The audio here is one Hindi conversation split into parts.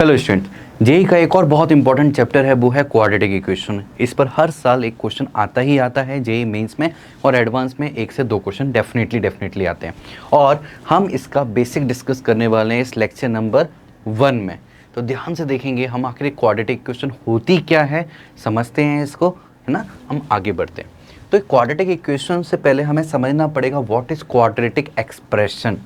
हेलो स्टूडेंट, जेई का एक और बहुत इंपॉर्टेंट चैप्टर है वो है क्वाड्रेटिक इक्वेशन। इस पर हर साल एक क्वेश्चन आता ही आता है जेई मेंस में, और एडवांस में 1 से 2 क्वेश्चन डेफिनेटली आते हैं। और हम इसका बेसिक डिस्कस करने वाले हैं इस लेक्चर नंबर 1 में। तो ध्यान से देखेंगे हम आखिर क्वाड्रेटिक इक्वेशन होती क्या है, समझते हैं इसको, है ना। हम आगे बढ़ते हैं। तो क्वाड्रेटिक इक्वेशन से पहले हमें समझना पड़ेगा what is quadratic expression.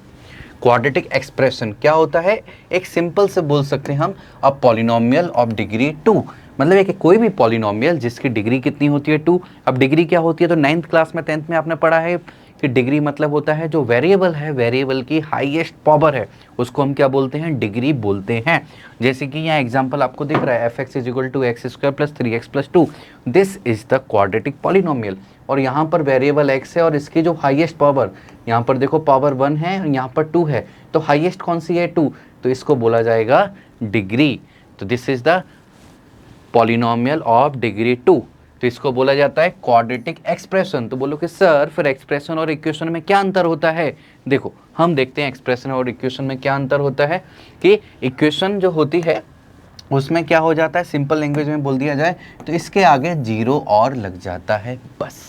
Quadratic expression क्या होता है? एक सिंपल से बोल सकते हैं हम, अ पॉलिनोमियल ऑफ डिग्री 2। मतलब एक कोई भी पॉलिनोमियल जिसकी डिग्री कितनी होती है 2। अब डिग्री क्या होती है, तो 9th क्लास में 10th में आपने पढ़ा है कि डिग्री मतलब होता है जो वेरिएबल है, वेरिएबल की हाईएस्ट पावर है, उसको हम क्या बोलते हैं? डिग्री बोलते हैं। जैसे कि यहाँ एग्जांपल आपको दिख रहा है, fx is equal to x square plus 3x plus 2। This is the quadratic polynomial. और यहाँ पर वेरिएबल x है और इसकी जो हाईएस्ट पावर, यहाँ पर देखो पावर 1 है, यहाँ पर 2 है, तो हाईएस्ट कौन सी है? 2। तो इसको बोला जाएगा डिग्री। तो this is the polynomial of degree 2। तो इसको बोला जाता है क्वाड्रेटिक एक्सप्रेशन। तो बोलो कि सर फिर एक्सप्रेशन और इक्वेशन में क्या अंतर होता है? देखो हम देखते हैं एक्सप्रेशन और इक्वेशन में क्या अंतर होता है। कि इक्वेशन जो होती है उसमें क्या हो जाता है, सिंपल लैंग्वेज में बोल दिया जाए तो इसके आगे जीरो और लग जाता है बस।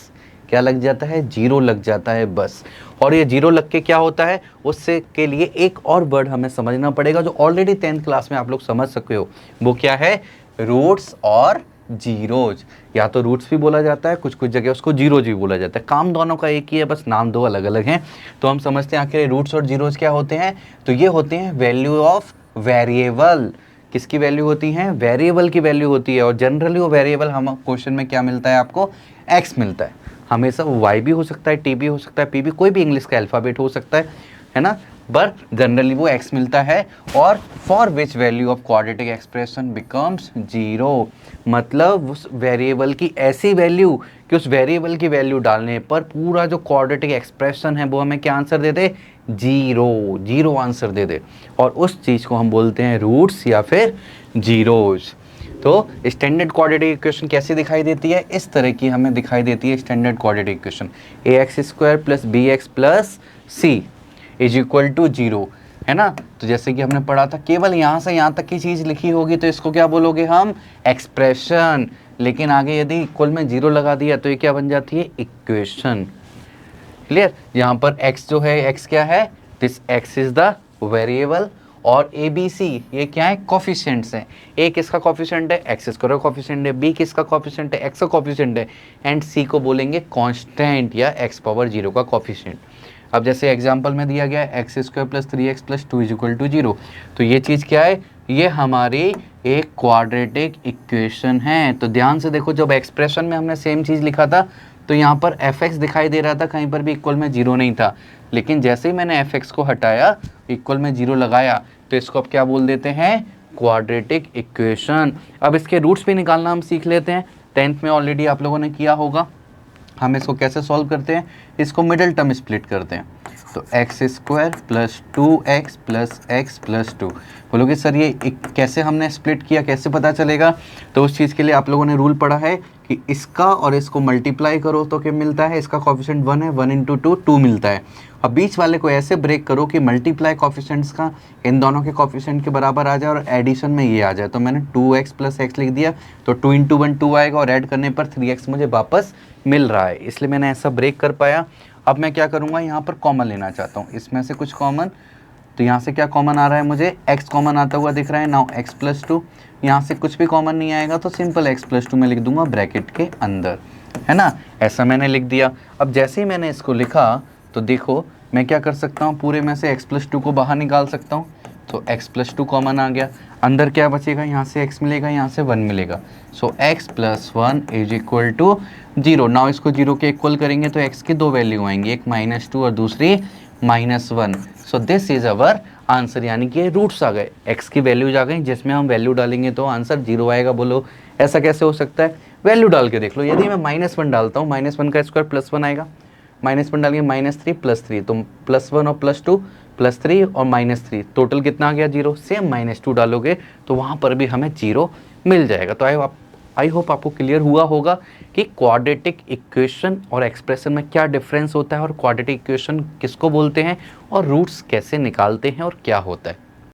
क्या लग जाता है? जीरो लग जाता है बस। और ये जीरो लग के क्या होता है, उससे के लिए एक और वर्ड हमें समझना पड़ेगा जो ऑलरेडी 10th क्लास में आप लोग समझ सकते हो। वो क्या है? रूट्स और जीरोज। या तो रूट्स भी बोला जाता है, कुछ कुछ जगह उसको जीरोज भी बोला जाता है। काम दोनों का एक ही है, बस नाम दो अलग अलग हैं। तो हम समझते हैं आखिर रूट्स और जीरोज क्या होते हैं। तो ये होते हैं वैल्यू ऑफ वेरिएबल। किसकी वैल्यू होती है? वेरिएबल की वैल्यू होती है। और जनरली वो वेरिएबल हम क्वेश्चन में क्या मिलता है आपको? एक्स मिलता है। हमेशा वाई भी हो सकता है, टी भी हो सकता है, पी भी, कोई भी इंग्लिश का अल्फ़ाबेट हो सकता है ना। बट जनरली वो एक्स मिलता है। और for which value of quadratic expression becomes zero. मतलब उस वेरिएबल की ऐसी वैल्यू कि उस वेरिएबल की वैल्यू डालने पर पूरा जो क्वाड्रेटिक एक्सप्रेशन है वो हमें क्या आंसर दे दे? जीरो। जीरो आंसर दे दे। और उस चीज़ को हम बोलते हैं रूट्स या फिर जीरोज। तो स्टैंडर्ड क्वाड्रेटिक इक्वेशन कैसी दिखाई देती है? इस तरह की हमें दिखाई देती है standard quadratic equation. ax square plus b x plus c is equal to zero, है ना। तो जैसे कि हमने पढ़ा था, केवल यहाँ से यहाँ तक की चीज़ लिखी होगी तो इसको क्या बोलोगे हम? एक्सप्रेशन। लेकिन आगे यदि इक्वल में जीरो लगा दिया तो ये क्या बन जाती है? इक्वेशन। क्लियर? यहाँ पर x जो है, x क्या है? This x is the variable. और ए बी सी ये क्या है? कॉफिशिएंट्स हैं। ए किसका कॉफिशिएंट है? एक्स स्क्वायर का कॉफिशिएंट है। बी किसका कॉफिशिएंट है? एक्स का कॉफिशिएंट है। एंड सी को बोलेंगे कांस्टेंट या एक्स पावर 0 का कॉफिशिएंट। अब जैसे एग्जांपल में दिया गया है x square plus 3x plus 2 is equal to 0। तो ये चीज़ क्या है? ये हमारी एक क्वाड्रेटिक इक्वेशन है। तो ध्यान से देखो, जब एक्सप्रेशन में हमने सेम चीज़ लिखा था तो यहाँ पर fx दिखाई दे रहा था, कहीं पर भी इक्वल में जीरो नहीं था। लेकिन जैसे ही मैंने fx को हटाया, इक्वल में जीरो लगाया, तो इसको अब क्या बोल देते हैं? Quadratic equation. अब इसके रूट्स भी निकालना हम सीख लेते हैं। 10th में ऑलरेडी आप लोगों ने किया होगा। हम इसको कैसे सॉल्व करते हैं? इसको मिडिल टर्म स्प्लिट करते हैं। तो x square plus 2x plus x plus 2। बोलोगे सर ये कैसे हमने स्प्लिट किया, कैसे पता चलेगा? तो उस चीज़ के लिए आप लोगों ने रूल पढ़ा है कि इसका और इसको मल्टीप्लाई करो तो क्या मिलता है? इसका कॉफिशिएंट 1 है, 1 इंटू 2 2 मिलता है। अब बीच वाले को ऐसे ब्रेक करो कि मल्टीप्लाई कॉफिशिएंट्स का इन दोनों के कॉफिशिएंट के बराबर आ जाए और एडिशन में ये आ जाए। तो मैंने 2x प्लस एक्स लिख दिया, तो 2 इंटू 1 2 आएगा और ऐड करने पर 3x मुझे वापस मिल रहा है, इसलिए मैंने ऐसा ब्रेक कर पाया। अब मैं क्या करूँगा, यहाँ पर कॉमन लेना चाहता हूँ, इसमें से कुछ कॉमन। तो यहाँ से क्या कॉमन आ रहा है? मुझे x कॉमन आता हुआ दिख रहा है। नाउ x प्लस 2, यहाँ से कुछ भी कॉमन नहीं आएगा तो सिंपल x प्लस 2 में लिख दूंगा ब्रैकेट के अंदर, है ना। ऐसा मैंने लिख दिया। अब जैसे ही मैंने इसको लिखा तो देखो मैं क्या कर सकता हूँ, पूरे में से x प्लस 2 को बाहर निकाल सकता हूँ। तो x प्लस 2 कॉमन आ गया, अंदर क्या बचेगा? यहाँ से x मिलेगा, यहाँ से 1 मिलेगा। सो x plus 1 is equal to 0। Now इसको 0 के इक्वल करेंगे तो x की दो वैल्यू आएंगी, एक -2 और दूसरी -1। So this is our answer, यानी कि रूट्स आ गए, x की वैल्यूज आ गई, जिसमें हम वैल्यू डालेंगे तो आंसर 0 आएगा। बोलो ऐसा कैसे हो सकता है? वैल्यू डाल के देख लो। यदि मैं -1 डालता हूँ, -1 का स्क्वायर +1 आएगा, -1 डालिए -3 +3, तो +1 और +2 +3 और -3 टोटल कितना आ गया? 0। सेम -2 डालोगे तो वहाँ पर भी हमें 0 मिल जाएगा। तो आई होप आपको क्लियर हुआ होगा कि क्वाड्रेटिक इक्वेशन और एक्सप्रेशन में क्या डिफरेंस होता है और क्वाड्रेटिक इक्वेशन किसको बोलते हैं और रूट्स कैसे निकालते हैं और क्या होता है।